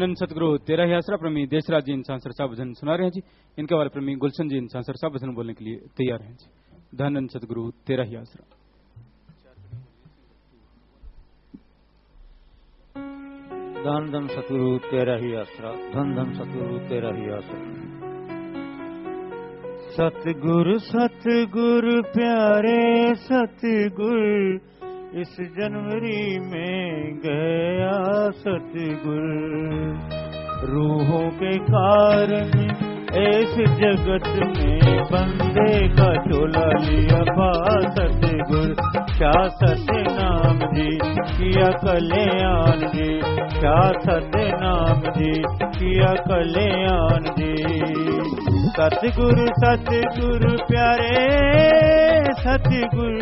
धन सतगुरु तेरा ही आसरा। प्रमी देशराज जी इंसान सरसा भजन सुना रहे हैं जी। इनके बारे प्रमी गुलशन जी इंसान सरसा भजन बोलने के लिए तैयार हैं जी। धन सतगुरु तेरा ही आसरा। धन धन सतगुरु तेरा ही आसरा, धन धन सतगुरु तेरा ही आसरा। सतगुरु सतगुरु प्यारे सतगुरु, इस जनवरी में गया सतगुरु। रूहों के कारण इस जगत में बंदे का चोला लिया पा सतगुरु। शासत नाम जी किया कल्याण जी, शासत नाम जी किया कल्याण जी। सतगुरु सतगुरु प्यारे सतगुरु।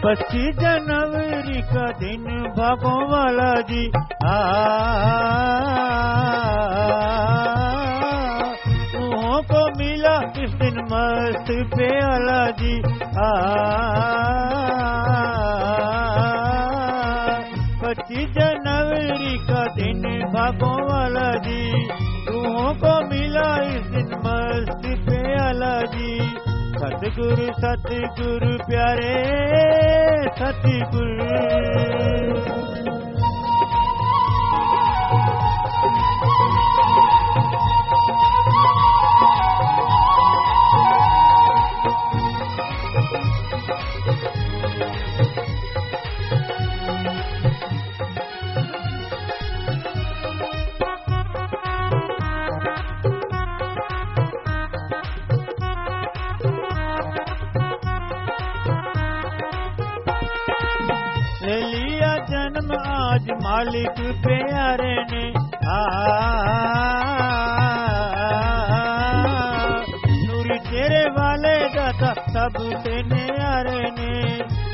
पच्चीस जनवरी का दिन भागों वाला जी रूहों को मिला इस दिन मस्त प्याला जी। 25 जनवरी का दिन भागों वाला जी, रूहों को मिला इस दिन मस्त प्याला जी। सतगुरु सतगुरु प्यारे सतगुरु। लिया जन्म आज मालिक प्यारे ने नूरी तेरे वाले दाता सबसे न्यारे ने।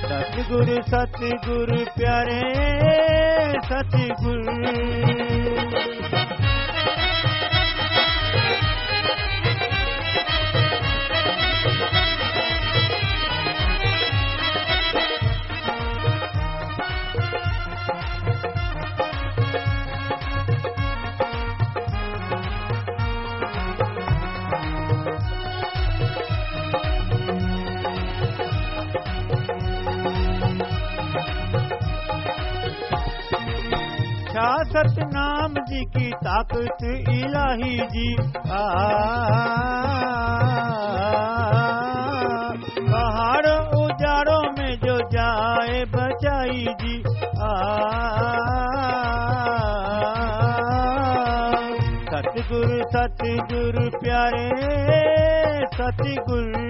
सतगुरु सतगुरु प्यारे सतगुरु। सतनाम जी की ताकत इलाही जी पहाड़ उजाड़ों में जो जाए बचाई जी। सतगुरु सतगुरु प्यारे सतगुरु।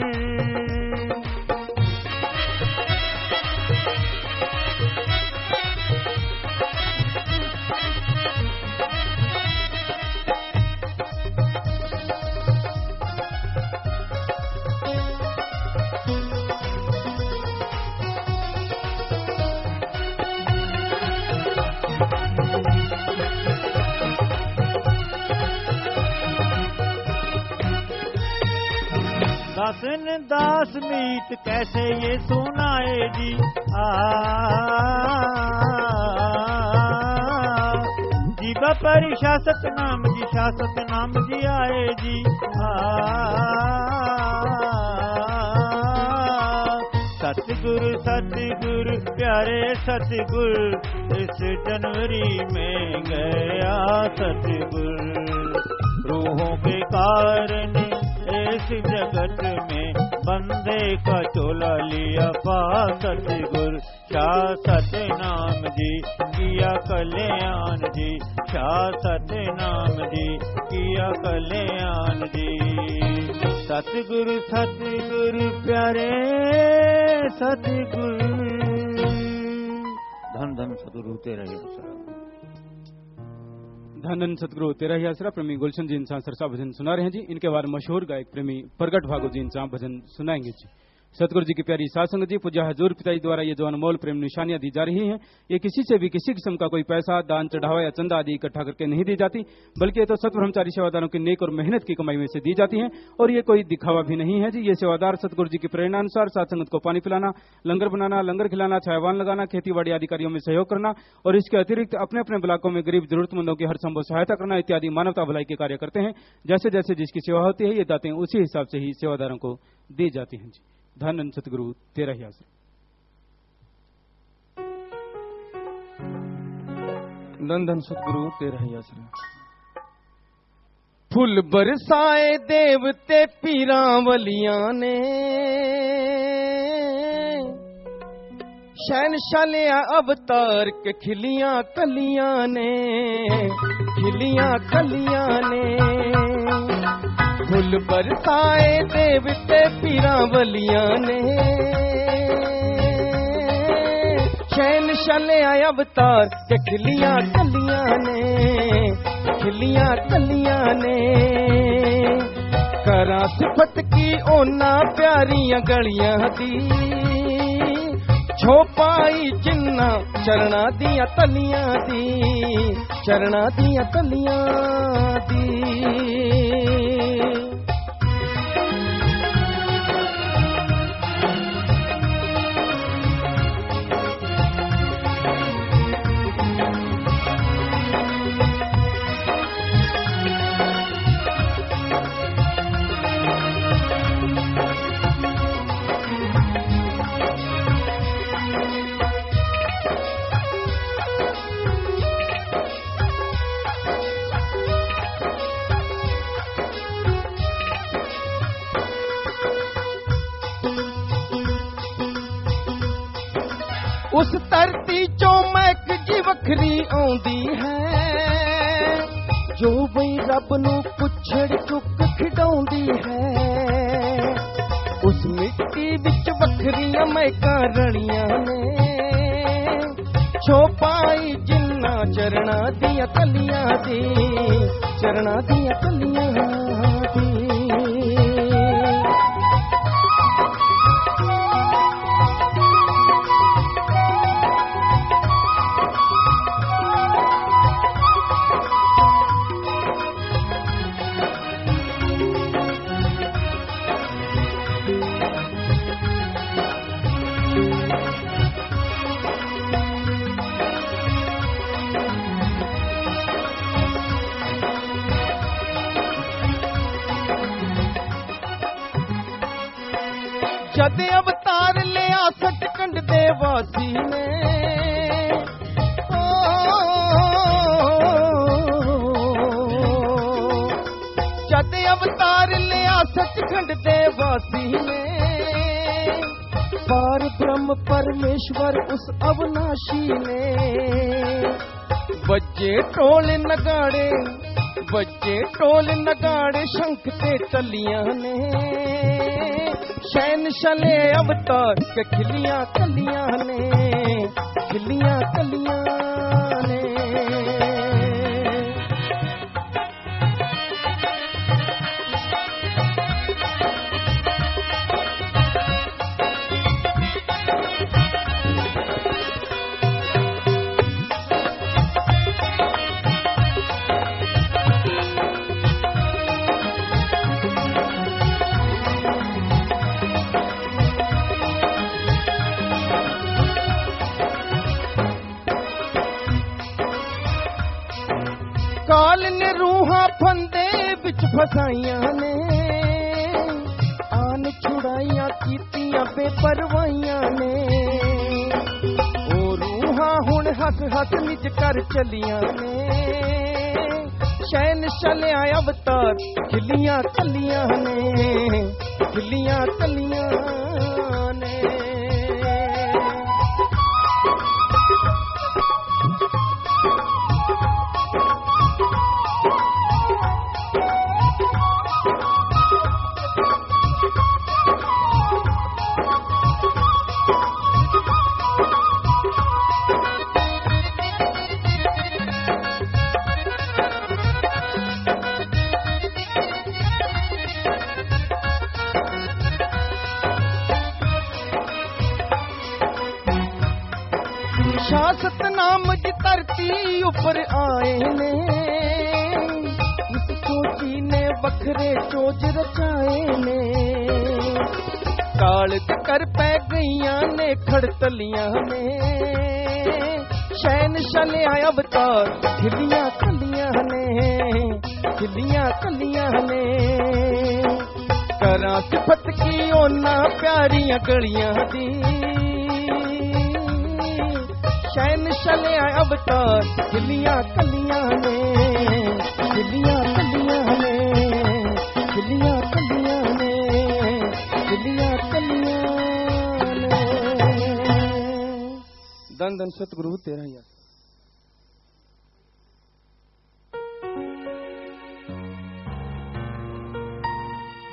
दासन दास मीत कैसे ये सुनाए जी। जीवा परि शासक नाम जी, शासक नाम जी आए जी। सतगुरु सतगुरु प्यारे सतगुरु, इस जनवरी में गया सतगुरु। रूहों के कारण इस जगत में बंदे का चोला लिया पा सतगुरु। शासत नाम जी किया कल्याण जी, शासत नाम जी किया कल्याण जी। सतगुरु सतगुरु प्यारे सतगुरु। धन धन सतगुरु तेरा ही आसरा। धन सतगुरु तेरा ही आसरा प्रेमी गुलशन जी इंसान सरसा भजन सुना रहे हैं जी। इनके बारे मशहूर गायक प्रेमी प्रगट भागो जी इंसान भजन सुनाएंगे जी। सतगुरु जी की प्यारी सासंग जी पूज्य हजूर पिताजी द्वारा ये जो अनमोल प्रेम निशानियां दी जा रही हैं, ये किसी से भी किसी किस्म का कोई पैसा दान चढ़ावा या चंदा आदि इकट्ठा करके नहीं दी जाती, बल्कि ये तो सतब्रह्मचारी सेवादारों की नेक और मेहनत की कमाई में से दी जाती हैं। और ये कोई दिखावा भी नहीं है जी। ये सेवादार सतगुरु जी की प्रेरणा अनुसार साथ संगत को पानी पिलाना, लंगर बनाना, लंगर खिलाना, छायावान लगाना, खेती बाड़ी आदि कार्यों में सहयोग करना और इसके अतिरिक्त अपने अपने ब्लॉकों में गरीब जरूरतमंदों की हर संभव सहायता करना इत्यादि मानवता भलाई के कार्य करते हैं। जैसे जैसे जिसकी सेवा होती है ये दातें उसी हिसाब से ही सेवादारों को दी जाती हैं जी। धन सतगुरु तेरा ही आसरा। धन सतगुरु तेरा ही आसरा। फुल बरसाए देवते पीरां वलियां ने, शहनशाह लिया अवतार के खिलियां कलियां ने, खिलियां कलियां ने। फुल बरसाए देवते पीरां वलियां ने, शहनशाह लिया अवतार के खिलियां कलियां ने, खिलियां कलियां ने। करा सिफत की ओना प्यारियां गलियां दी, छोपाई जिन्ना चरणा दिया तलियां दी, चरणा दिया तलियां दी। उस धरती चो महक जी वखरी आउंदी है, जो बई रब नू पुछड़ चुक खिडाउंदी है। उस मिट्टी विच वखरियां महकां रलियां ने, छोपाई जिन्ना चरणा दिया तलियां दी, चरणा दिया तलियां दी। जद अवतार लिया सचखंड दे वासी ने, जद अवतार लिया सचखंड दे वासी ने। पार ब्रह्म परमेश्वर उस अविनाशी ने, बज्जे टोल नगाड़े, बज्जे टोल नगाड़े शंख ते तलियां ने। शहनशाह ले अवतार के खिलियां कलियां ने, खिलियां कलियां ने। काल ने रूहां फंदे बिच फसाइयां ने, आन छुड़ाइयां कीतियां बेपरवाइयां ने। ओ रूहां हुण हस हस निज कर चलियां ने, शहनशाह ले अवतार खिलियां कलियां ने, खिलियां कलियां ने। सतनाम जी धरती उपर आए ने, इस चोची ने बखरे चोज रचाए ने, काल कर पै गईयां ने खड़तलियां ने, शैन शले अवतार खिलियां कलियां ने, खिलियां कलियां ने, करा सिफत की ओना प्यारियां गलियां दी, शैन शले अवतार खिलियां कलियां ने, खिलियां कलियां ने, खिलियां कलियां ने, खिलियां कलियां ने। धन धन सतगुरु तेरा ही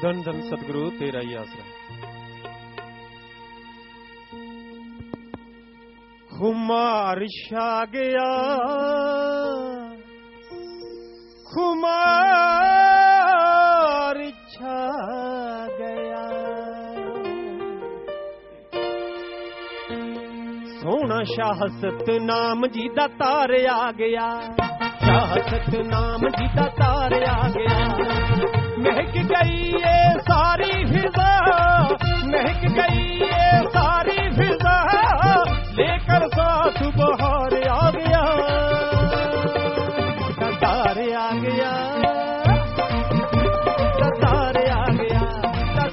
धन धन सतगुरु तेरा ही आसरा। खुमार छा गया, खुमार छा गया, सोना शाह सतनाम जी दा तार आ गया, शाह सतनाम जी दा तार आ गया, महक गई ये सारी फिजा, महक गई ये सारी फिजा, लेकर साथ बहार आ गया, तार आ गया, तार आ गया,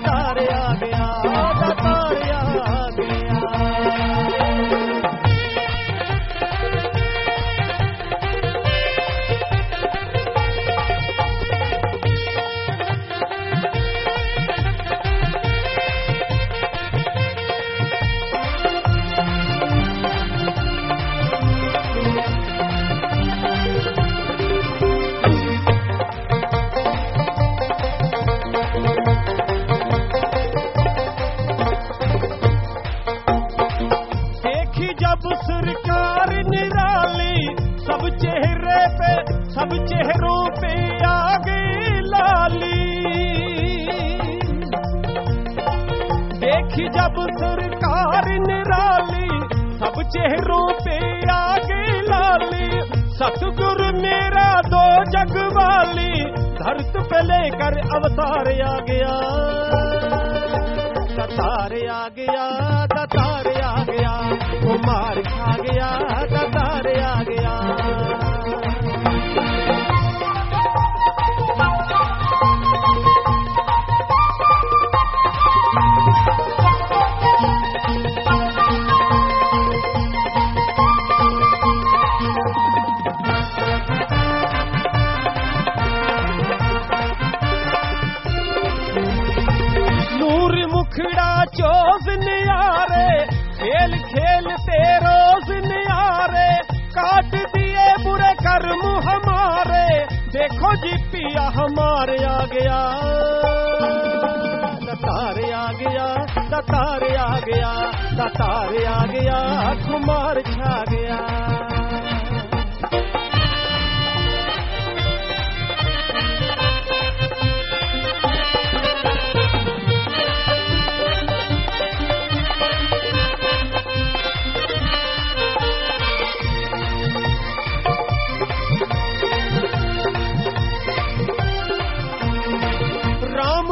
तार आ गया, तार आ गया। सरकार निराली, सब चेहरे पे, सब चेहरों पे आ गई लाली, देखी जब सरकार निराली, सब चेहरों पे आ गई लाली, सतगुरु मेरा दो जग वाली, धरती पे लेकर अवतार आ गया, तार आ गया, तार आ गया, कुमार खा गया, तार आ गया। नूर मुखड़ा चोज नियारे, खेल खेलते रोज नियारे, काट दिए बुरे कर्म हमारे, देखो जी पिया हमारे आ गया, तार आ गया, तार आ गया, तार आ गया, कुमार छा गया।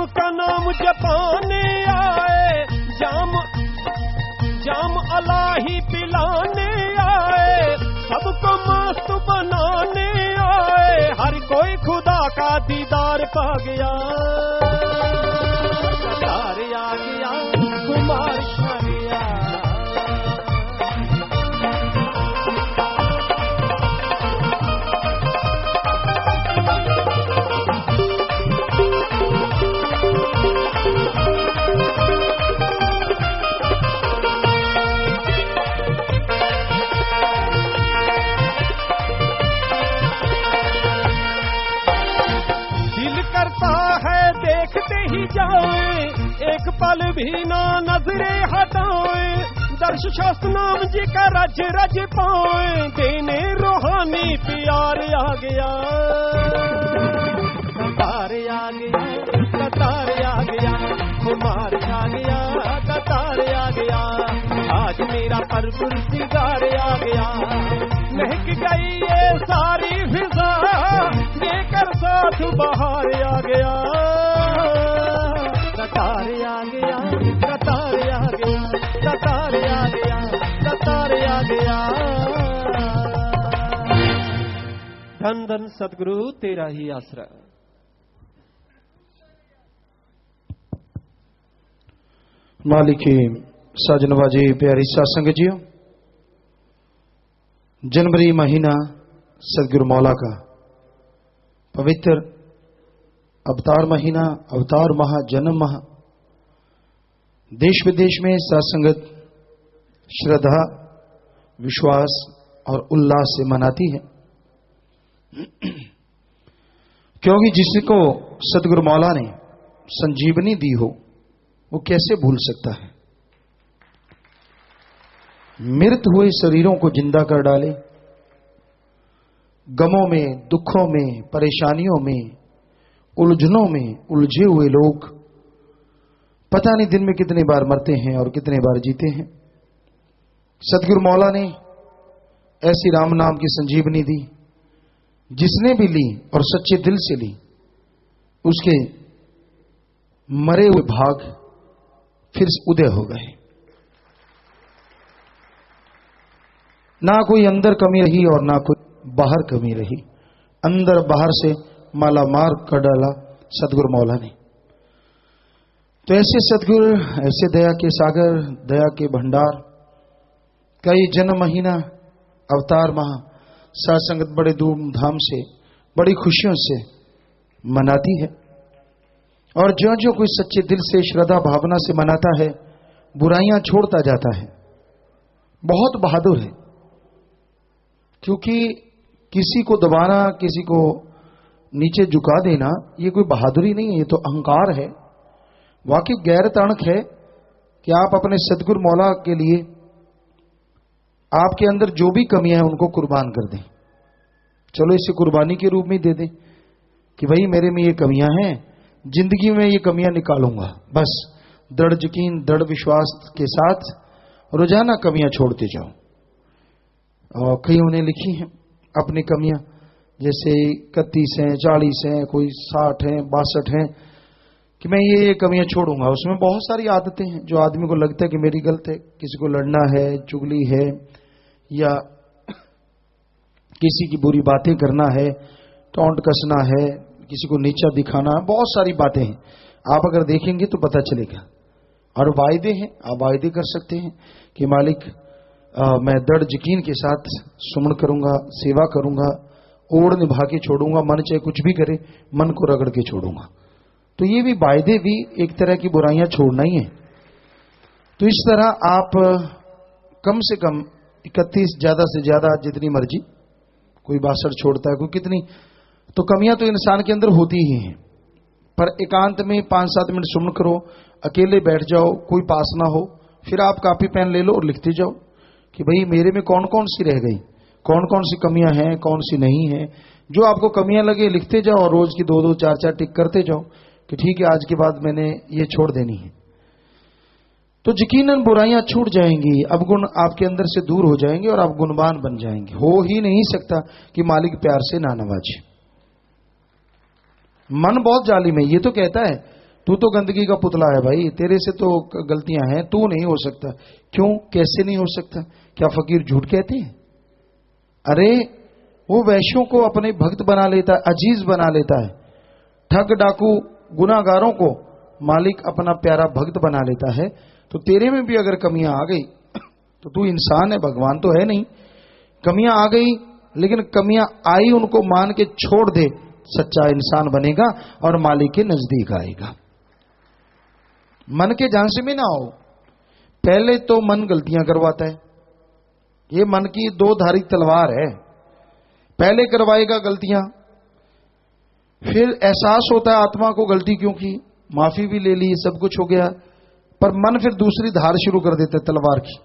का नाम जपाने आए, जाम जाम अलाही पिलाने आए, सबको मस्त बनाने आए, हर कोई खुदा का दीदार पा गया, तार आ गया, कुमार छा गया। जाए एक पल भी ना नजरे हटाए, दर्श शास्त्र नाम जी का रज रज पाए, देने रूहानी प्यार आ गया, तार आ गया, तार आ गया, कुमार छा गया, तार आ गया। आज मेरा पर भरपूर सिंगार आ गया। महक गई ये सारी फिजा देकर साथ बहार आ गया। कतार आ गया, कतार आ गया, कतार आ गया, कतार आ गया। धन धन सतगुरु तेरा ही आसरा। मालिक साजन बाजी प्यारी सासंग जियो, जनवरी महीना सदगुरु मौला का पवित्र अवतार महीना, अवतार माह, जन्म माह देश विदेश में सासंगत श्रद्धा, विश्वास और उल्लास से मनाती है, क्योंकि जिसको सदगुरु मौला ने संजीवनी दी हो वो कैसे भूल सकता है। मृत हुए शरीरों को जिंदा कर डाले, गमों में, दुखों में, परेशानियों में, उलझनों में उलझे हुए लोग पता नहीं दिन में कितने बार मरते हैं और कितने बार जीते हैं। सदगुरु मौला ने ऐसी राम नाम की संजीवनी दी, जिसने भी ली और सच्चे दिल से ली, उसके मरे हुए भाग फिर उदय हो गए। ना कोई अंदर कमी रही और ना कोई बाहर कमी रही, अंदर बाहर से माला मार कर डाला सदगुरु मौला ने। तो ऐसे सदगुरु, ऐसे दया के सागर, दया के भंडार कई जन्म महीना, अवतार माह सासंगत बड़े धूमधाम से, बड़ी खुशियों से मनाती है। और जो जो कोई सच्चे दिल से, श्रद्धा भावना से मनाता है, बुराइयां छोड़ता जाता है, बहुत बहादुर है। क्योंकि किसी को दबाना, किसी को नीचे झुका देना, ये कोई बहादुरी नहीं है, ये तो अहंकार है। वाकई गैरत अणख है कि आप अपने सदगुरु मौला के लिए आपके अंदर जो भी कमियां हैं उनको कुर्बान कर दें। चलो इसे कुर्बानी के रूप में दे दें कि भाई मेरे में ये कमियां हैं, जिंदगी में ये कमियां निकालूंगा। बस दृढ़ यकीन, दृढ़ विश्वास के साथ रोजाना कमियां छोड़ते जाओ। और कईयों ने लिखी हैं अपनी कमियां, जैसे 31 हैं, 40 हैं, कोई 60 हैं, 62 हैं, कि मैं ये कमियां छोड़ूंगा। उसमें बहुत सारी आदतें हैं जो आदमी को लगता है कि मेरी गलत है। किसी को लड़ना है, चुगली है, या किसी की बुरी बातें करना है, टोंट कसना है, किसी को नीचा दिखाना, बहुत सारी बातें हैं। आप अगर देखेंगे तो पता चलेगा। और वायदे हैं, आप वायदे कर सकते हैं कि मालिक मैं दृढ़ यकीन के साथ सुमन करूंगा, सेवा करूंगा, ओढ़ निभा के छोड़ूंगा, मन चाहे कुछ भी करे, मन को रगड़ के छोड़ूंगा। तो ये भी वायदे भी एक तरह की बुराइयां छोड़ना ही है। तो इस तरह आप कम से कम 31, ज्यादा से ज्यादा जितनी मर्जी, कोई 62 छोड़ता है, कोई कितनी, तो कमियां तो इंसान के अंदर होती ही हैं। पर एकांत में 5-7 मिनट सुमन करो, अकेले बैठ जाओ, कोई पास ना हो, फिर आप कापी पेन ले लो और लिखते जाओ कि भाई मेरे में कौन कौन सी रह गई, कौन कौन सी कमियां हैं, कौन सी नहीं है। जो आपको कमियां लगे लिखते जाओ और रोज की 2-2, 4-4 टिक करते जाओ कि ठीक है आज के बाद मैंने ये छोड़ देनी है। तो यकीनन बुराइयां छूट जाएंगी, अवगुण आपके अंदर से दूर हो जाएंगे और आप गुणवान बन जाएंगे। हो ही नहीं सकता कि मालिक प्यार से ना नवाजे। मन बहुत जालिम है, ये तो कहता है तू तो गंदगी का पुतला है भाई, तेरे से तो गलतियां हैं, तू नहीं हो सकता। क्यों, कैसे नहीं हो सकता? क्या फकीर झूठ कहते हैं? अरे वो वैश्यों को अपने भक्त बना लेता है, अजीज बना लेता है। ठग डाकू गुनाहगारों को मालिक अपना प्यारा भक्त बना लेता है। तो तेरे में भी अगर कमियां आ गई तो तू इंसान है, भगवान तो है नहीं। कमियां आ गई, लेकिन कमियां आई उनको मान के छोड़ दे, सच्चा इंसान बनेगा और मालिक के नजदीक आएगा। मन के झांसे में ना हो। पहले तो मन गलतियां करवाता है, ये मन की 2 धारी तलवार है। पहले करवाएगा गलतियां, फिर एहसास होता है आत्मा को गलती क्यों की, माफी भी ले ली, सब कुछ हो गया, पर मन फिर दूसरी धार शुरू कर देता है तलवार की।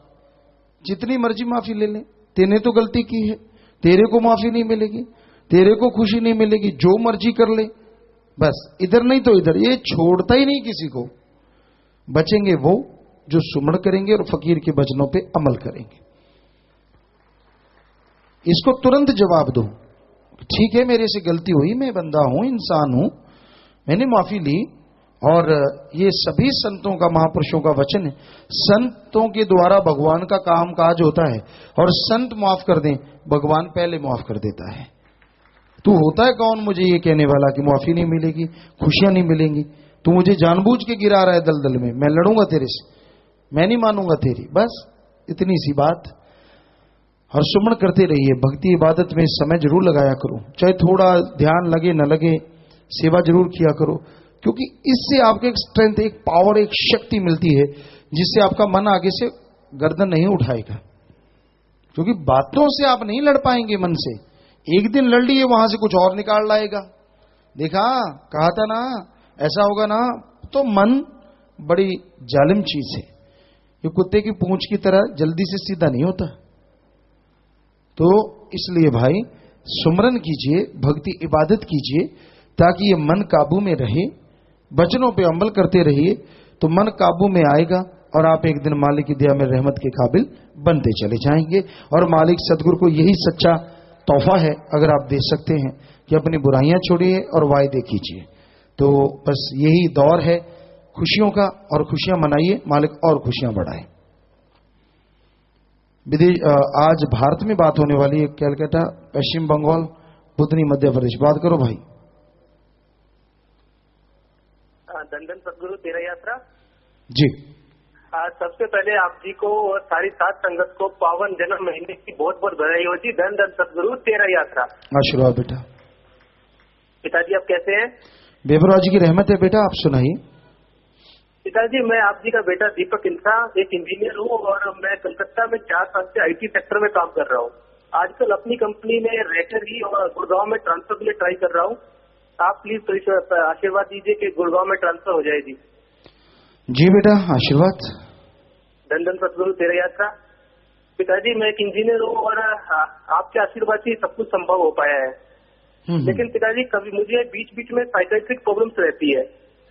जितनी मर्जी माफी ले ले, तेने तो गलती की है, तेरे को माफी नहीं मिलेगी, तेरे को खुशी नहीं मिलेगी, जो मर्जी कर ले, बस इधर नहीं तो इधर। ये छोड़ता ही नहीं किसी को। बचेंगे वो जो सुमन करेंगे और फकीर के वचनों पे अमल करेंगे। इसको तुरंत जवाब दो, ठीक है मेरे से गलती हुई, मैं बंदा हूं, इंसान हूं, मैंने माफी ली। और ये सभी संतों का, महापुरुषों का वचन है, संतों के द्वारा भगवान का काम काज होता है। और संत माफ कर दें, भगवान पहले माफ कर देता है। तू होता है कौन मुझे ये कहने वाला कि माफी नहीं मिलेगी, खुशियां नहीं मिलेंगी? तू मुझे जानबूझ के गिरा रहा है दलदल में, मैं लड़ूंगा तेरे से, मैं नहीं मानूंगा तेरी। बस इतनी सी बात। और सुमन करते रहिए, भक्ति इबादत में समय जरूर लगाया करो, चाहे थोड़ा ध्यान लगे न लगे, सेवा जरूर किया करो, क्योंकि इससे आपको एक स्ट्रेंथ, एक पावर, एक शक्ति मिलती है जिससे आपका मन आगे से गर्दन नहीं उठाएगा। क्योंकि बातों से आप नहीं लड़ पाएंगे मन से, एक दिन लड़ लिए वहां से कुछ और निकाल लाएगा। देखा, कहा था ना ऐसा होगा ना। तो मन बड़ी जालिम चीज है, ये कुत्ते की पूंछ की तरह जल्दी से सीधा नहीं होता। तो इसलिए भाई सुमरन कीजिए, भक्ति इबादत कीजिए, ताकि ये मन काबू में रहे। वचनों पे अमल करते रहिए तो मन काबू में आएगा और आप एक दिन मालिक की दया में रहमत के काबिल बनते चले जाएंगे। और मालिक सदगुरु को यही सच्चा तोहफा है, अगर आप दे सकते हैं, कि अपनी बुराइयां छोड़िए और वायदे कीजिए। तो बस यही दौर है खुशियों का, और खुशियां मनाइए, मालिक और खुशियां बढ़ाए। विदेश आज भारत में बात होने वाली है, कैलकाटा, पश्चिम बंगाल, बुधनी, मध्य प्रदेश। बात करो भाई। धन सदगुरु तेरा यात्रा जी। सबसे पहले आप जी को और सारी सात संगत को पावन जन्म महीने की बहुत बहुत बधाई हो जी। धन सदगुरु तेरा यात्रा। आशीर्वाद बेटा। पिताजी आप कैसे हैं? बेबराज जी की रहमत है बेटा, आप सुनाइए। पिताजी मैं आप जी का बेटा दीपक इंसा, एक इंजीनियर हूँ और मैं कलकत्ता में 4 साल से IT सेक्टर में काम कर रहा हूँ। आजकल अपनी कंपनी में रहकर ही और गुड़गांव में ट्रांसफर के लिए ट्राई कर रहा हूँ। आप प्लीज आशीर्वाद दीजिए कि गुड़गांव में ट्रांसफर हो जाए जी। जी बेटा, आशीर्वाद। धन सदगुरु तेरा यात्रा। पिताजी मैं एक इंजीनियर हूँ और आपके आशीर्वाद से सब कुछ संभव हो पाया है। लेकिन पिताजी कभी मुझे बीच बीच में साइकेट्रिक प्रॉब्लम्स रहती है।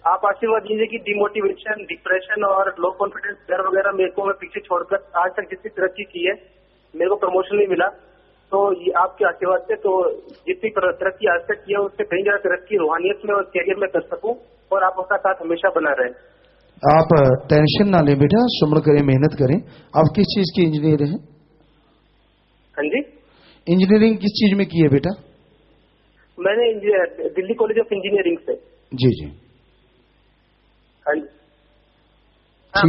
आप आशीर्वाद दीजिए कि डिमोटिवेशन, डिप्रेशन और लो कॉन्फिडेंस डर वगैरह मेरे को मैं पीछे छोड़कर आज तक जितनी तरक्की की है, मेरे को प्रमोशन नहीं मिला, तो ये आपके आशीर्वाद से तो जितनी तरक्की आज तक की है उससे कहीं ज्यादा तरक्की रूहानियत में और कैरियर में कर सकूं और आप उसका साथ हमेशा बना रहे। आप टेंशन ना लें बेटा, सुमन करें, मेहनत करें। आप किस चीज की इंजीनियर हैं? हाँ जी, इंजीनियरिंग किस चीज में की है बेटा? मैंने दिल्ली कॉलेज ऑफ इंजीनियरिंग से। जी जी। हाँ जी। हाँ,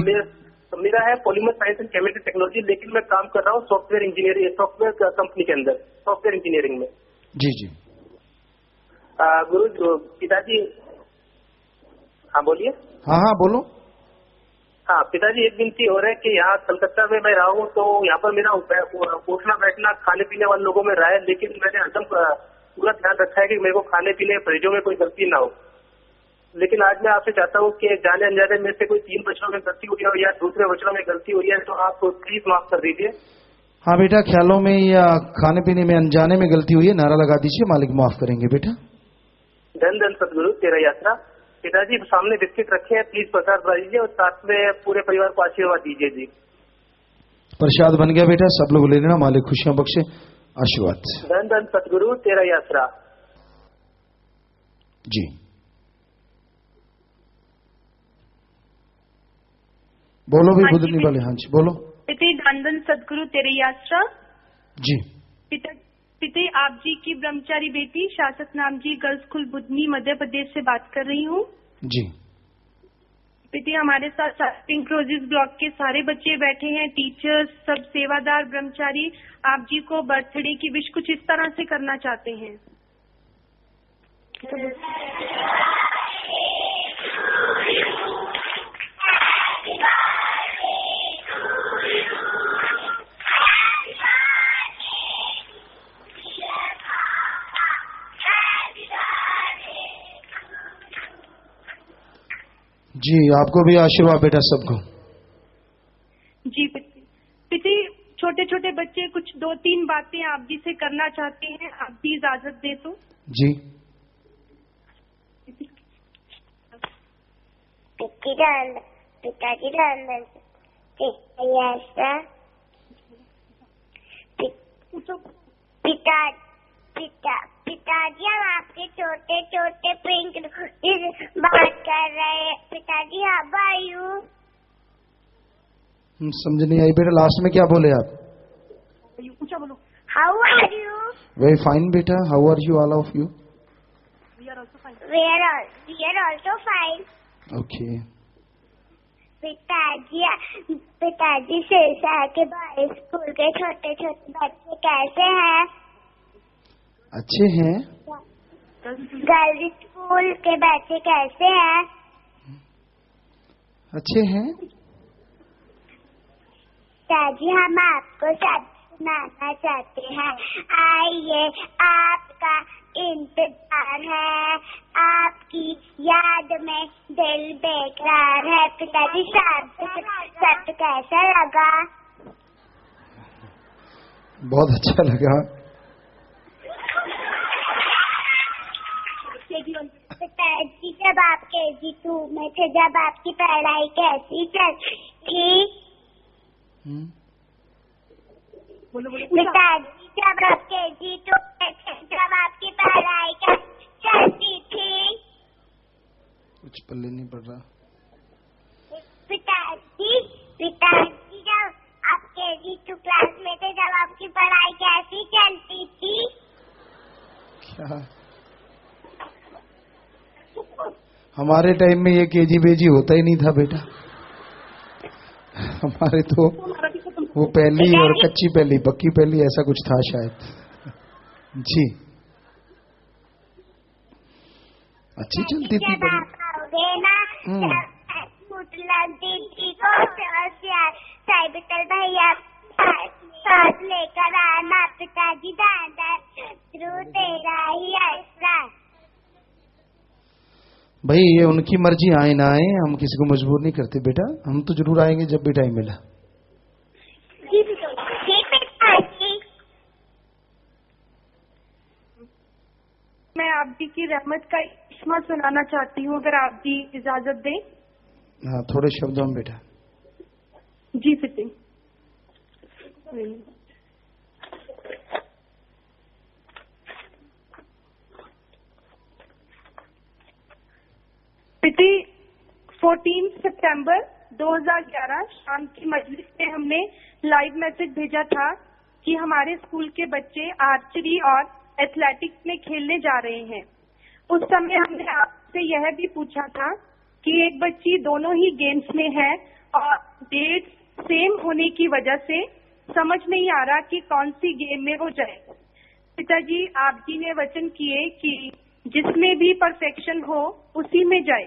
मेरा है polymer science and chemical technology, लेकिन मैं काम कर रहा हूँ सॉफ्टवेयर इंजीनियरिंग, सॉफ्टवेयर कंपनी के अंदर, सॉफ्टवेयर इंजीनियरिंग में। जी जी। गुरु पिताजी। हाँ बोलिए। हाँ हाँ बोलो। हाँ पिताजी, एक विनती हो रहा है कि यहाँ कलकत्ता में मैं रहा हूँ तो यहाँ पर मेरा उठना बैठना खाने पीने वाले लोगों में रहा है, लेकिन मैंने हरदम पूरा ध्यान रखा है कि मेरे को खाने पीने परहेजों में कोई गलती ना हो। लेकिन आज मैं आपसे चाहता हूँ कि जाने अनजाने में से कोई 3 वचनों में गलती हुई हो या दूसरे वचनों में गलती हुई है तो आप प्लीज माफ कर दीजिए। हाँ बेटा, ख्यालों में या खाने पीने में अनजाने में गलती हुई है, नारा लगा दीजिए, मालिक माफ करेंगे बेटा। धन सदगुरु तेरा यात्रा। पिताजी सामने बिस्किट रखे हैं, प्लीज प्रसाद दीजिए और साथ में पूरे परिवार को आशीर्वाद दीजिए जी। प्रसाद बन गया बेटा, सब लोग ले लेना, मालिक खुशियां बख्शे, आशीर्वाद। धन सदगुरु तेरा यात्रा। जी बोलो भी बुधनी वाले। हाँ जी बोलो। पिते धन सदगुरु तेरी यात्रा। जी पिते आप जी की ब्रह्मचारी बेटी शासक नाम जी गर्ल्स स्कूल बुधनी मध्य प्रदेश से बात कर रही हूँ। जी पिते हमारे साथ पिंक रोजेस ब्लॉक के सारे बच्चे बैठे हैं, टीचर्स, सब सेवादार ब्रह्मचारी आप जी को बर्थडे की विश कुछ इस तरह से करना चाहते हैं। जी आपको भी आशीर्वाद बेटा, सबको। जी पिते छोटे छोटे बच्चे कुछ 2-3 बातें आप जी से करना चाहते हैं, आप जी इजाजत दे तो। जी पिताजी पिताजी हम आपके छोटे छोटे पिंक बात कर रहे हैं। पिताजी हाउ आर यू? समझ नहीं आई बेटा, लास्ट में क्या बोले आप? How are you? Very fine बेटा, how are you all of you? We are also fine. Okay. पिताजी शेषा के बाहर स्कूल के छोटे छोटे बच्चे कैसे हैं? अच्छे हैं। गर्ल्स स्कूल के बच्चे कैसे हैं? अच्छे हैं। पिताजी हम आपको सब सुनाना चाहते हैं, आइए आपका इंतजार है, आपकी याद में दिल बेकरार है। पिताजी सब कैसा लगा? बहुत अच्छा लगा। पिताजी जब आप KG2 में थे, जब आपकी पढ़ाई कैसी चलती थी? पिताजी जब आप KG2 में थे, जब आपकी पढ़ाई कैसी चलती थी? कुछ पल्ले नहीं पड़ रहा। पिताजी जब आप KG2 क्लास में थे, जब आपकी पढ़ाई कैसी चलती थी? क्या हमारे टाइम में ये केजी बेजी होता ही नहीं था बेटा। हमारे तो वो पहली और कच्ची पहली पक्की पहली ऐसा कुछ था शायद। जी अच्छी चलती थी बड़ी। साइबिकल भैया साथ लेकर आना, पिताजी दादा तेरा ही आसरा। भाई ये उनकी मर्जी, आए ना आए, हम किसी को मजबूर नहीं करते बेटा। हम तो जरूर आएंगे जब भी टाइम मिला। मैं आप जी की रहमत का इस्मा सुनाना चाहती हूँ, अगर आप जी इजाजत दें। हाँ थोड़े शब्दों में बेटा। जी पिता। पिता 14 सितंबर 2011 शाम की मजलिस में हमने लाइव मैसेज भेजा था कि हमारे स्कूल के बच्चे आर्चरी और एथलेटिक्स में खेलने जा रहे हैं। उस समय हमने आपसे यह भी पूछा था कि एक बच्ची दोनों ही गेम्स में है और डेट सेम होने की वजह से समझ नहीं आ रहा कि कौन सी गेम में वो जाए। पिताजी आप जी ने वचन किए कि जिसमें भी परफेक्शन हो उसी में जाए,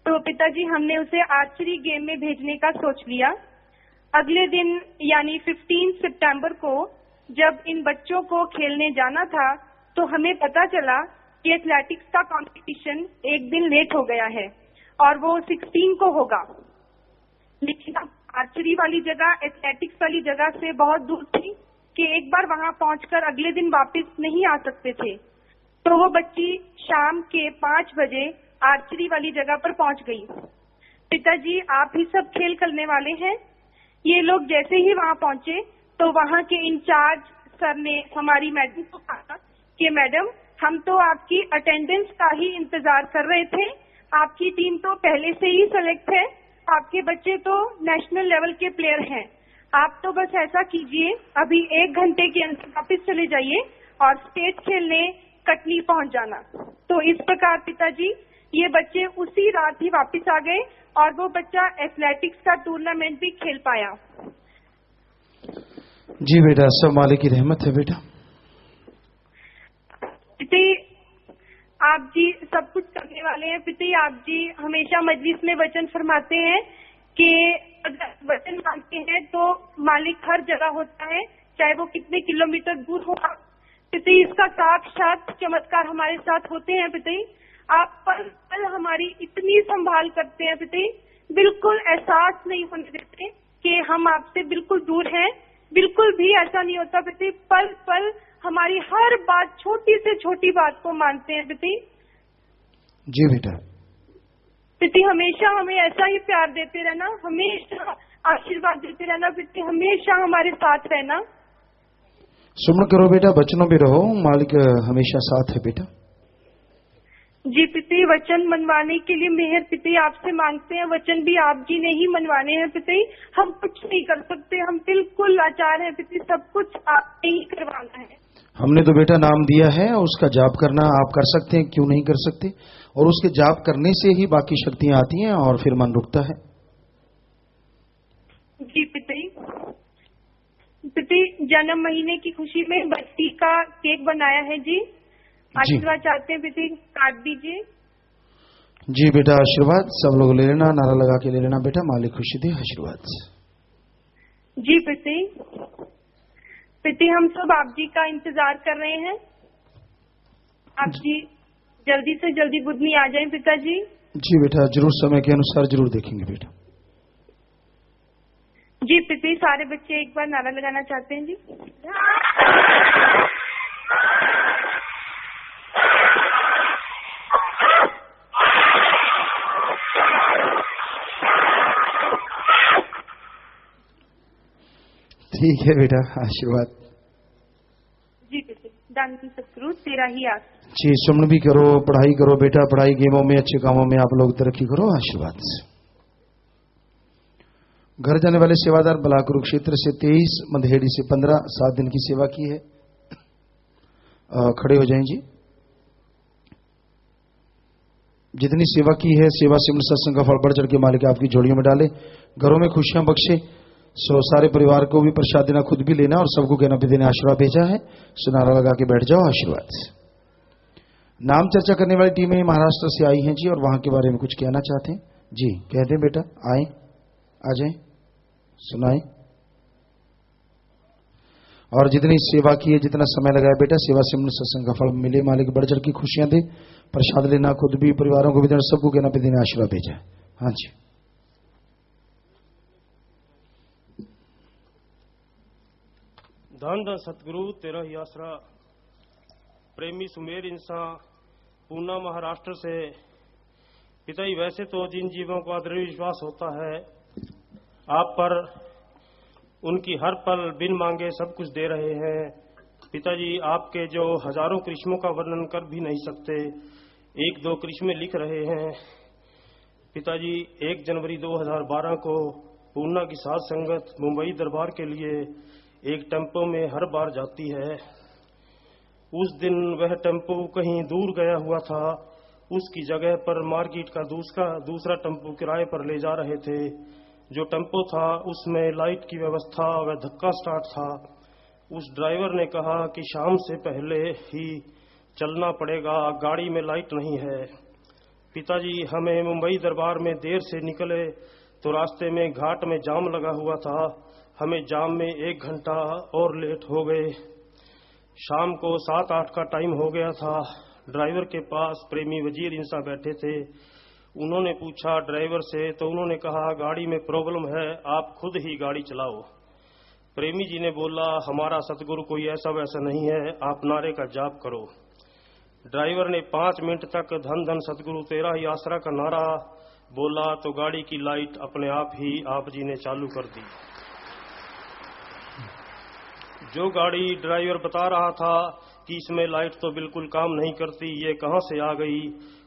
तो पिताजी हमने उसे आर्चरी गेम में भेजने का सोच लिया। अगले दिन यानी 15 सितंबर को जब इन बच्चों को खेलने जाना था तो हमें पता चला कि एथलेटिक्स का कंपटीशन एक दिन लेट हो गया है और वो 16 को होगा, लेकिन आर्चरी वाली जगह एथलेटिक्स वाली जगह से बहुत दूर थी कि एक बार वहां पहुंचकर अगले दिन वापस नहीं आ सकते थे। तो वो बच्ची शाम के 5 बजे आर्चरी वाली जगह पर पहुंच गई। पिताजी आप ही सब खेल करने वाले हैं। ये लोग जैसे ही वहां पहुंचे तो वहां के इंचार्ज सर ने हमारी मैडम को कहा कि मैडम हम तो आपकी अटेंडेंस का ही इंतजार कर रहे थे, आपकी टीम तो पहले से ही सेलेक्ट है, आपके बच्चे तो नेशनल लेवल के प्लेयर हैं, आप तो बस ऐसा कीजिए अभी 1 घंटे के अंदर वापस चले जाइए और स्टेट खेलने कटनी पहुंच जाना। तो इस प्रकार पिताजी ये बच्चे उसी रात ही वापस आ गए और वो बच्चा एथलेटिक्स का टूर्नामेंट भी खेल पाया। जी बेटा सब मालिक की रहमत है बेटा। पिता आप जी सब कुछ करने वाले हैं। पिता आप जी हमेशा मजलिस में वचन फरमाते हैं कि अगर वचन मांगते हैं तो मालिक हर जगह होता है, चाहे वो कितने किलोमीटर दूर हो। पिता इसका साक्षात चमत्कार हमारे साथ होते हैं। पिता आप पल पल हमारी इतनी संभाल करते हैं। पिता बिल्कुल एहसास नहीं होने देते कि हम आपसे बिल्कुल दूर हैं, बिल्कुल भी ऐसा नहीं होता। पिता पल पल हमारी हर बात, छोटी से छोटी बात को मानते हैं। पिता जी बेटा। पिता हमेशा हमें ऐसा ही प्यार देते रहना, हमेशा आशीर्वाद देते रहना। पिता हमेशा हमारे साथ रहना। सुमन करो बेटा, वचनों पे रहो, मालिक हमेशा साथ है बेटा। जी पिताजी, वचन मनवाने के लिए मेहर पिताजी आपसे मांगते हैं। वचन भी आप जी ने ही मनवाने हैं पिताजी, हम कुछ नहीं कर सकते, हम बिल्कुल लाचार हैं पिताजी, सब कुछ आपने ही करवाना है। हमने तो बेटा नाम दिया है, उसका जाप करना आप कर सकते हैं, क्यों नहीं कर सकते? और उसके जाप करने से ही बाकी शक्तियां आती हैं और फिर मन रुकता है। जी पिताजी, पिताजी जन्म महीने की खुशी में बच्ची का केक बनाया है जी, आशीर्वाद चाहते हैं पिताजी, काट दीजिए। जी बेटा, आशीर्वाद सब लोग ले लेना, नारा लगा के ले लेना बेटा, मालिक खुशी दे, आशीर्वाद। जी पिताजी, हम सब आप जी का इंतजार कर रहे हैं, आप जी जल्दी से जल्दी बुधनी आ जाएं पिताजी। जी बेटा, जरूर समय के अनुसार जरूर देखेंगे बेटा। जी पिताजी, सारे बच्चे एक बार नारा लगाना चाहते हैं जी। ठीक है बेटा, आशीर्वाद। जी पिताजी, दान की सतगुरु तेरा ही आस। जी, सुमन भी करो, पढ़ाई करो बेटा, पढ़ाई गेमों में अच्छे कामों में आप लोग तरक्की करो, आशीर्वाद। घर जाने वाले सेवादार बला कुरुक्षेत्र से 23, मधेड़ी से 15, 7 दिन की सेवा की है। खड़े हो जाएं जी। जितनी सेवा की है, सेवा सिमरन सत्संग का फल बढ़ चढ़ के मालिक आपकी झोलियों में डाले, घरों में खुशियां बख्शे। सो सारे परिवार को भी प्रसाद देना, खुद भी लेना और सबको कहना भी देने आशीर्वाद भेजा है। सुनारा लगा के बैठ जाओ, आशीर्वाद। नाम चर्चा करने वाली टीमें महाराष्ट्र से आई हैं जी, और वहां के बारे में कुछ कहना चाहते हैं जी। कह दें बेटा, आए, आ जाए, सुनाए। और जितनी सेवा की है, जितना समय लगाया बेटा, सेवा से सत्संग का फल मिले, मालिक बढ़ चढ़ की खुशियां दे। प्रसाद लेना, खुद भी, परिवारों को भी देना, सबको कहना पे देने आशीर्वाद भेजा है। हाँ जी। धन धन सतगुरु तेरा ही आसरा। प्रेमी सुमेर इंसान, पूना महाराष्ट्र से। पिताजी, वैसे तो जिन जीवों को दृढ़ विश्वास होता है आप पर, उनकी हर पल बिन मांगे सब कुछ दे रहे हैं। पिताजी, आपके जो हजारों करिश्मों का वर्णन कर भी नहीं सकते, 1-2 करिश्मे लिख रहे हैं। पिताजी, 1 जनवरी 2012 को पूना की साध संगत मुंबई दरबार के लिए एक टेम्पो में हर बार जाती है। उस दिन वह टेम्पो कहीं दूर गया हुआ था, उसकी जगह पर मार्केट का दूसरा टेम्पो किराए पर ले जा रहे थे। जो टेम्पो था उसमें लाइट की व्यवस्था व धक्का स्टार्ट था। उस ड्राइवर ने कहा कि शाम से पहले ही चलना पड़ेगा, गाड़ी में लाइट नहीं है। पिताजी, हमें मुंबई दरबार में देर से निकले तो रास्ते में घाट में जाम लगा हुआ था, हमें जाम में 1 घंटा और लेट हो गए। शाम को 7-8 का टाइम हो गया था। ड्राइवर के पास प्रेमी वजीर इंसान बैठे थे। उन्होंने पूछा ड्राइवर से, तो उन्होंने कहा गाड़ी में प्रॉब्लम है, आप खुद ही गाड़ी चलाओ। प्रेमी जी ने बोला, हमारा सतगुरु कोई ऐसा वैसा नहीं है, आप नारे का जाप करो। ड्राइवर ने 5 मिनट तक धन धन सतगुरु तेरा ही आसरा का नारा बोला तो गाड़ी की लाइट अपने आप ही आप जी ने चालू कर दी। जो गाड़ी ड्राइवर बता रहा था कि इसमें लाइट तो बिल्कुल काम नहीं करती, ये कहां से आ गई।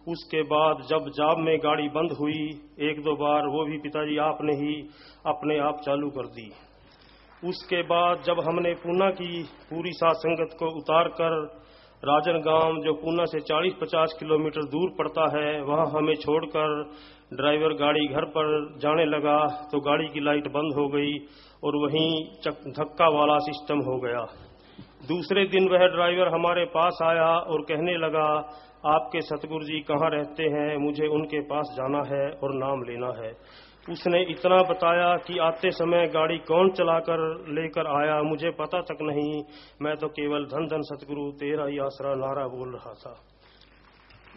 उसके बाद जब जाम में गाड़ी बंद हुई 1-2 बार, वो भी पिताजी आपने ही अपने आप चालू कर दी। उसके बाद जब हमने पूना की पूरी साथ संगत को उतार कर राजनगांव, जो पूना से 40-50 किलोमीटर दूर पड़ता है, वहां हमें छोड़कर ड्राइवर गाड़ी घर पर जाने लगा तो गाड़ी की लाइट बंद हो गई और वहीं धक्का वाला सिस्टम हो गया। दूसरे दिन वह ड्राइवर हमारे पास आया और कहने लगा, आपके सतगुरु जी कहाँ रहते हैं, मुझे उनके पास जाना है और नाम लेना है। उसने इतना बताया कि आते समय गाड़ी कौन चलाकर लेकर आया मुझे पता तक नहीं, मैं तो केवल धन धन सतगुरु तेरा ही आसरा नारा बोल रहा था।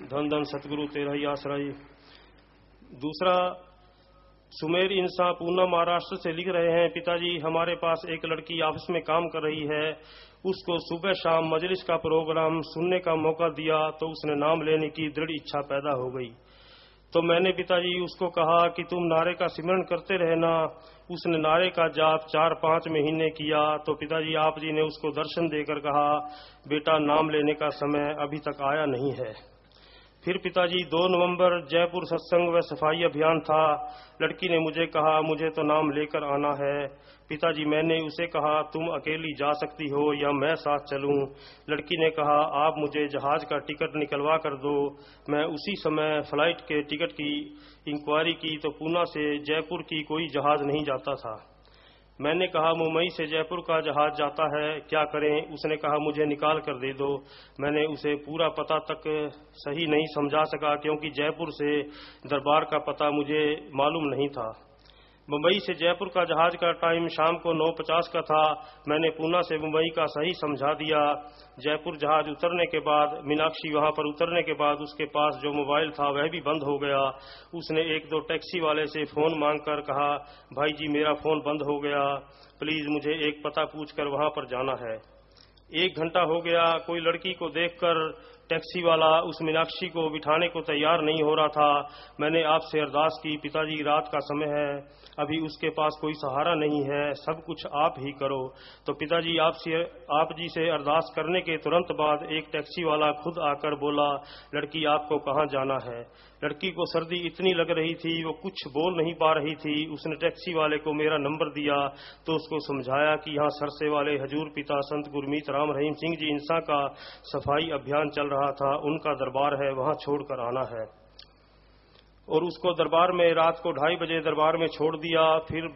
धन धन सतगुरु तेरा ही आसरा। दूसरा, सुमेर इंसान पूना महाराष्ट्र से लिख रहे हैं, पिताजी हमारे पास एक लड़की ऑफिस में काम कर रही है, उसको सुबह शाम मजलिस का प्रोग्राम सुनने का मौका दिया तो उसने नाम लेने की दृढ़ इच्छा पैदा हो गई। तो मैंने पिताजी उसको कहा कि तुम नारे का सिमरन करते रहना। उसने नारे का जाप 4-5 महीने किया तो पिताजी आप जी ने उसको दर्शन देकर कहा, बेटा नाम लेने का समय अभी तक आया नहीं है। फिर पिताजी 2 नवंबर जयपुर सत्संग व सफाई अभियान था। लड़की ने मुझे कहा मुझे तो नाम लेकर आना है। पिताजी मैंने उसे कहा तुम अकेली जा सकती हो या मैं साथ चलूं। लड़की ने कहा आप मुझे जहाज का टिकट निकलवा कर दो। मैं उसी समय फ्लाइट के टिकट की इंक्वायरी की तो पूना से जयपुर की कोई जहाज नहीं जाता था। मैंने कहा मुंबई से जयपुर का जहाज जाता है, क्या करें? उसने कहा मुझे निकाल कर दे दो। मैंने उसे पूरा पता तक सही नहीं समझा सका क्योंकि जयपुर से दरबार का पता मुझे मालूम नहीं था। मुंबई से जयपुर का जहाज का टाइम शाम को 9:50 का था। मैंने पूना से मुंबई का सही समझा दिया। जयपुर जहाज उतरने के बाद मीनाक्षी वहां पर उतरने के बाद उसके पास जो मोबाइल था वह भी बंद हो गया। उसने 1-2 टैक्सी वाले से फोन मांगकर कहा भाई जी मेरा फोन बंद हो गया, प्लीज मुझे एक पता पूछकर वहां पर जाना है। 1 घंटा हो गया, कोई लड़की को देखकर टैक्सी वाला उस मीनाक्षी को बिठाने को तैयार नहीं हो रहा था। मैंने आपसे अरदास की पिताजी रात का समय है, अभी उसके पास कोई सहारा नहीं है, सब कुछ आप ही करो। तो पिताजी आप जी से अरदास करने के तुरंत बाद एक टैक्सी वाला खुद आकर बोला लड़की आपको कहाँ जाना है। लड़की को सर्दी इतनी लग रही थी वो कुछ बोल नहीं पा रही थी। उसने टैक्सी वाले को मेरा नंबर दिया तो उसको समझाया कि यहाँ सरसे वाले हजूर पिता संत गुरमीत राम रहीम सिंह जी इंसा का सफाई अभियान चल रहा था, उनका दरबार है, वहां छोड़कर आना है। और उसको दरबार में रात को 2:30 बजे दरबार में छोड़ दिया। फिर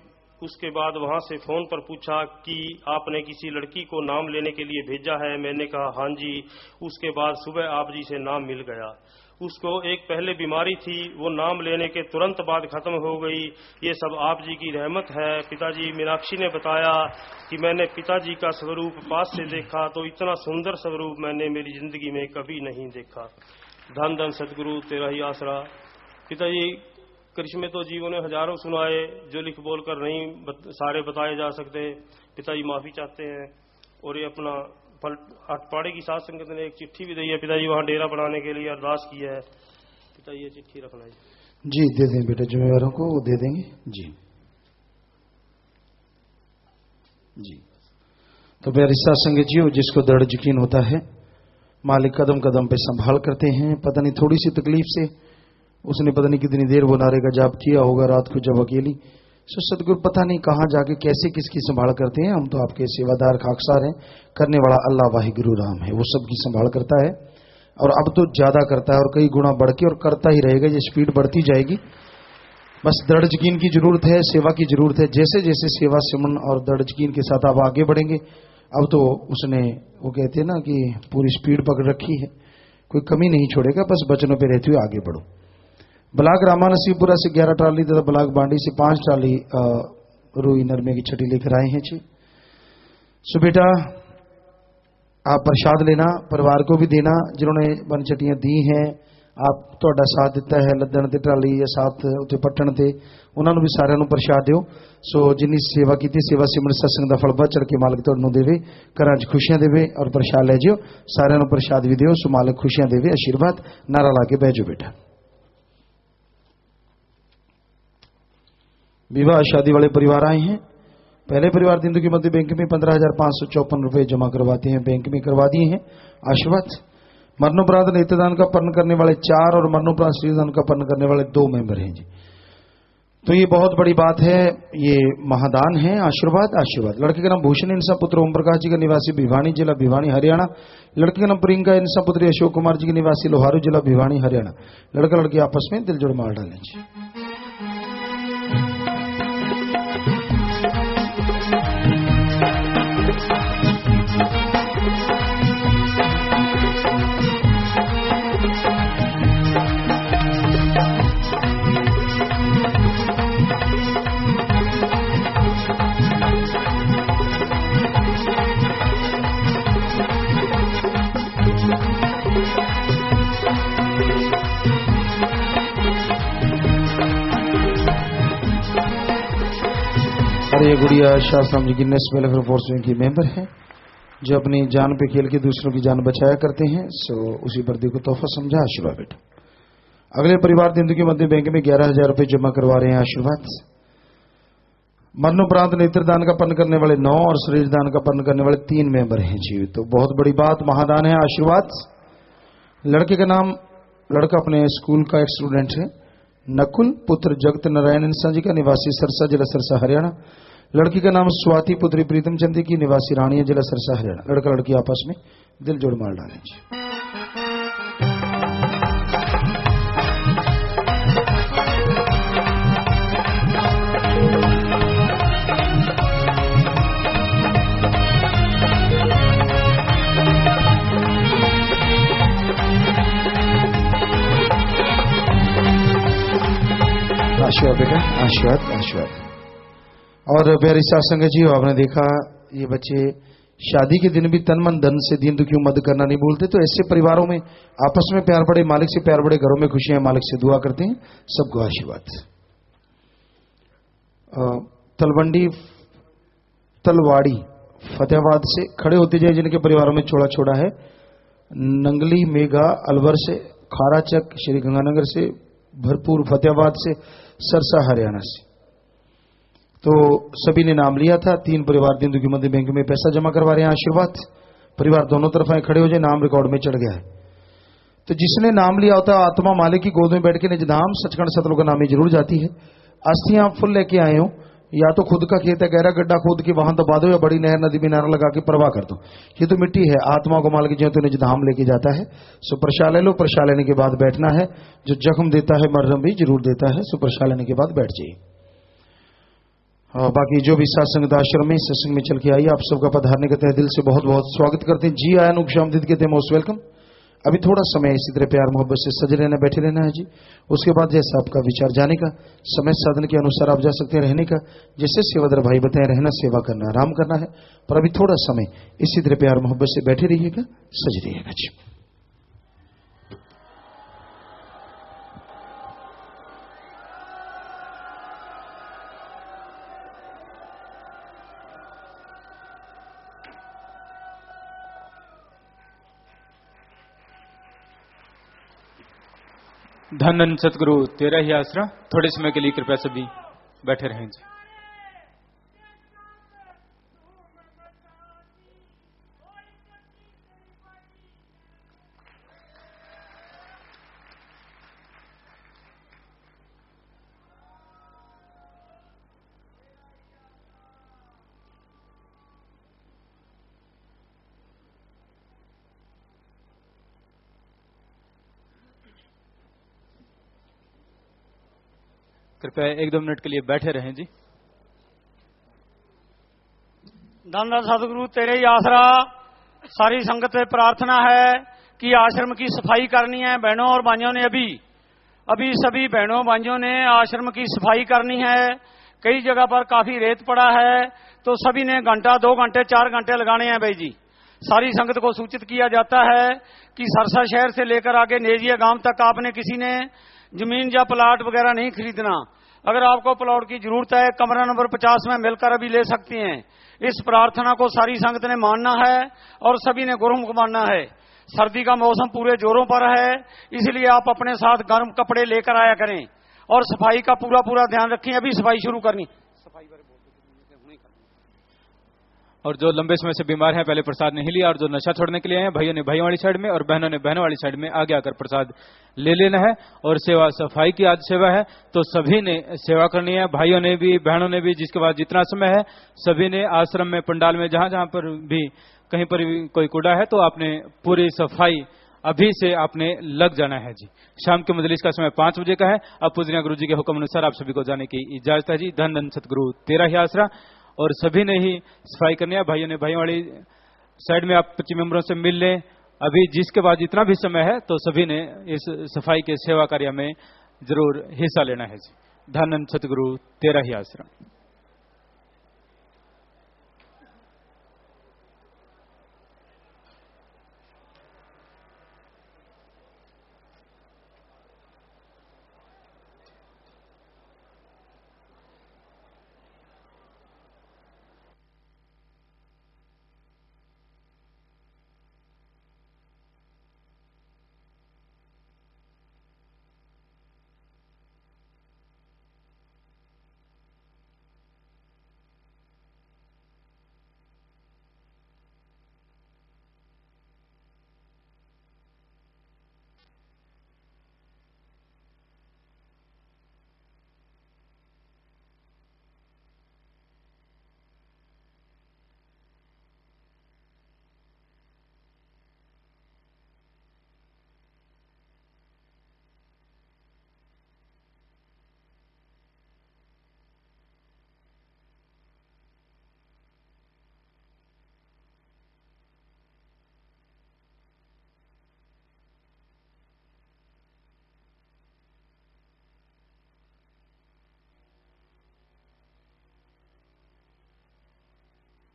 उसके बाद वहां से फोन पर पूछा कि आपने किसी लड़की को नाम लेने के लिए भेजा है? मैंने कहा हां जी। उसके बाद सुबह आप जी से नाम मिल गया। उसको एक पहले बीमारी थी, वो नाम लेने के तुरंत बाद खत्म हो गई। ये सब आप जी की रहमत है। पिताजी मीनाक्षी ने बताया कि मैंने पिताजी का स्वरूप पास से देखा तो इतना सुंदर स्वरूप मैंने मेरी जिंदगी में कभी नहीं देखा। धन धन सतगुरु तेरा ही आसरा। पिताजी करिश्मे तो जीवों ने हजारों सुनाए, जो लिख बोल कर नहीं सारे बताए जा सकते। पिताजी माफी चाहते हैं। और ये अपना अटपाड़े की साध संगत ने एक चिट्ठी भी दी है पिताजी, वहां डेरा बनाने के लिए अरदास की है। पिताजी ये चिट्ठी रखना है जी। दे दें बेटा, जिम्मेवारों को वो दे देंगे जी। जी तो प्यारे साध संगत जी, जिसको दृढ़ यकीन होता है मालिक कदम कदम पे संभाल करते हैं। पता नहीं थोड़ी सी तकलीफ से उसने पता नहीं कितनी देर वो नारे का जाप किया होगा रात को जब अकेली। सतगुरु पता नहीं कहां जाके कैसे किसकी संभाल करते हैं। हम तो आपके सेवादार खाकसार हैं। करने वाला अल्लाह वाहिगुरु राम है, वो सबकी संभाल करता है और अब तो ज्यादा करता है और कई गुना बढ़ के और करता ही रहेगा। ये स्पीड बढ़ती जाएगी। बस दृढ़ यकीन की जरूरत है, सेवा की जरूरत है। जैसे जैसे सेवा सिमरन और दृढ़ यकीन के साथ आप आगे बढ़ेंगे, अब तो उसने वो कहते हैं ना कि पूरी स्पीड पकड़ रखी है, कोई कमी नहीं छोड़ेगा। बस बचनों पे रहते हुए आगे बढ़ो। ब्लाक रामा नसीबपुरा से 11 ट्राली तथा ब्लाक बांडी से 5 ट्राली रुई नरमे की छठी लेकर आए हैं जी। सो बेटा आप प्रसाद लेना, परिवार को भी देना जिन्होंने बन छटियां दी हैं। आप ਤੁਹਾਡਾ साथ दिता है लद्दण ते ट्राली या साथ उत्ते पट्टण ते, उन्होंने भी सारिਆਂ ਨੂੰ प्रसाद दिओ। सो जिन्नी सेवा की सेवा सिमरन सत्संग का फल बढ़ चढ़ के मालिक तुहानू देवे, घरां 'च खुशियां देवे और प्रसाद लै जिओ। सारिਆਂ ਨੂੰ प्रसाद भी दिओ। सो मालिक खुशियां देवे, आशीर्वाद। नारा ला के बह जाओ बेटा। विवाह शादी वाले परिवार आए हैं। पहले परिवार दिंदु की मध्य बैंक में 15,554 रुपए जमा करवाते हैं, बैंक में करवा दिए हैं। आशीर्वाद। मरणोपरांत नेत्रदान का पर्ण करने वाले 4 और मरणोपरांत श्रीदान का पर्ण करने वाले 2 मेंबर हैं जी। तो ये बहुत बड़ी बात है, ये महादान है। आशीर्वाद आशीर्वाद। लड़के का नाम भूषण इंसा पुत्र ओम प्रकाश जी का निवासी भिवानी जिला भिवानी हरियाणा। लड़के का नाम प्रियंका इंसा पुत्री अशोक कुमार जी के निवासी लोहारू जिला भिवानी हरियाणा। लड़का लड़की आपस में दिल जोड़ मार डालें जी। और ये गुड़िया शास्त्राम जी गिनेस वेलफेयर फोर्स की मेंबर है, जो अपनी जान पे खेल के दूसरों की जान बचाया करते हैं। सो उसी वर्दी को तोहफा समझा। आशीर्वाद बेटा। अगले परिवार हिंदू के मध्य बैंक में 11,000 रुपए जमा करवा रहे हैं आशीर्वाद से। मरणोपरांत नेत्रदान का पन्न करने वाले 9 और शरीर दान का पन्न करने वाले 3 मेंबर हैं जी। तो बहुत बड़ी बात, महादान है, आशीर्वाद। लड़के का नाम, लड़का अपने स्कूल का एक स्टूडेंट है, नकुल पुत्र जगत नारायण इंसान जी का, निवासी सरसा, जिला सरसा, हरियाणा। लड़की का नाम स्वाति पुत्री प्रीतम चंदी की, निवासी रानिया, जिला सरसा, हरियाणा। लड़का लड़की आपस में दिल जोड़ मार डालें जी। आशीर्वाद बेटा, आशीर्वाद, आशीर्वाद। और प्यारी सासंग जी, आपने देखा ये बच्चे शादी के दिन भी तन मन धन से दीन दुखियों मदद करना नहीं भूलते। तो ऐसे परिवारों में आपस में प्यार बढ़े, मालिक से प्यार बढ़े, घरों में खुशियां, मालिक से दुआ करते हैं। सबको आशीर्वाद। तलवंडी तलवाड़ी फतेहाबाद से खड़े होते जाए जिनके परिवारों में छोड़ा छोड़ा है। नंगली मेघा अलवर से, खाराचक श्री गंगानगर से, भरपूर फतेहाबाद से, सरसा हरियाणा से। तो सभी ने नाम लिया था। 3 परिवार दिन दुखी मध्य बैंक में पैसा जमा करवा रहे हैं आशीर्वाद। परिवार दोनों तरफ आए, खड़े हो जाए, नाम रिकॉर्ड में चढ़ गया है। तो जिसने नाम लिया होता है आत्मा मालिक की गोद में बैठ के निजधाम सचखंड सतलोक का नामी जरूर जाती है। अस्थियां आप फुल लेके आए हो, या तो खुद का खेत है, गहरा गड्ढा खोद के वहां दबा दो, या बड़ी नहर नदी में नारा लगा के प्रवाह कर दो। ये तो मिट्टी है, आत्मा को मालिक जो तो निजधाम लेके जाता है। सो प्रसाद ले लो, प्रसाद लेने के बाद बैठना है। जो जख्म देता है मरहम भी जरूर देता है। सो प्रसाद लेने के बाद बैठ जाइए। बाकी जो भी सत्संग आश्रम में सत्संग में चल के आइए, आप सबका पधारने का तहे दिल से बहुत बहुत स्वागत करते हैं जी। आया नुकशाम कहते हैं, मोस्ट वेलकम। अभी थोड़ा समय इसी तरह प्यार मोहब्बत से सज रहना, बैठे रहना है जी। उसके बाद जैसा आपका विचार जाने का, समय साधन के अनुसार आप जा सकते हैं रहने का। जैसे सेवादार भाई बताए, रहना, सेवा करना, आराम करना है। पर अभी थोड़ा समय इसी तरह प्यार मोहब्बत से बैठे रहिएगा, सज रहिएगा जी। धन सतगुरु तेरा ही आसरा। थोड़े समय के लिए कृपया सभी बैठे रहें जी। कृपया 1-2 मिनट के लिए बैठे रहें जी। धन धन सतगुरु तेरे ही आसरा। सारी संगत से प्रार्थना है कि आश्रम की सफाई करनी है। बहनों और भाइयों ने अभी सभी बहनों भाइयों ने आश्रम की सफाई करनी है। कई जगह पर काफी रेत पड़ा है, तो सभी ने घंटा, 2 घंटे, 4 घंटे लगाने हैं भाई जी। सारी संगत को सूचित किया जाता है कि सरसा शहर से लेकर आगे नेजिया गांव तक आपने किसी ने जमीन या प्लाट वगैरह नहीं खरीदना। अगर आपको प्लॉट की जरूरत है, कमरा नंबर 50 में मिलकर अभी ले सकती हैं। इस प्रार्थना को सारी संगत ने मानना है और सभी ने गुरुमुख मानना है। सर्दी का मौसम पूरे जोरों पर है, इसलिए आप अपने साथ गर्म कपड़े लेकर आया करें और सफाई का पूरा ध्यान रखें। अभी सफाई शुरू करनी। और जो लंबे समय से बीमार हैं, पहले प्रसाद नहीं लिया, और जो नशा छोड़ने के लिए आए हैं, भाइयों ने भाइयों वाली साइड में और बहनों ने बहनों वाली साइड में आगे आकर प्रसाद ले लेना है। और सेवा, सफाई की आज सेवा है, तो सभी ने सेवा करनी है। भाइयों ने भी, बहनों ने भी, जिसके बाद जितना समय है सभी ने आश्रम में, पंडाल में, जहां जहां पर भी कहीं पर भी कोई कूड़ा है तो आपने पूरी सफाई अभी से आपने लग जाना है जी। शाम के मजलिस का समय 5 बजे का है। अब पूजनीय गुरु जी के हुक्म अनुसार आप सभी को जाने की इजाजत है जी। धन धन सतगुरु तेरा ही आसरा। और सभी ने ही सफाई करनी है। भाइयों ने भाइयों वाली साइड में आप 25 मेंबरों से मिल लें। अभी जिसके बाद जितना भी समय है तो सभी ने इस सफाई के सेवा कार्य में जरूर हिस्सा लेना है जी। धन धन सतगुरु तेरा ही आसरा।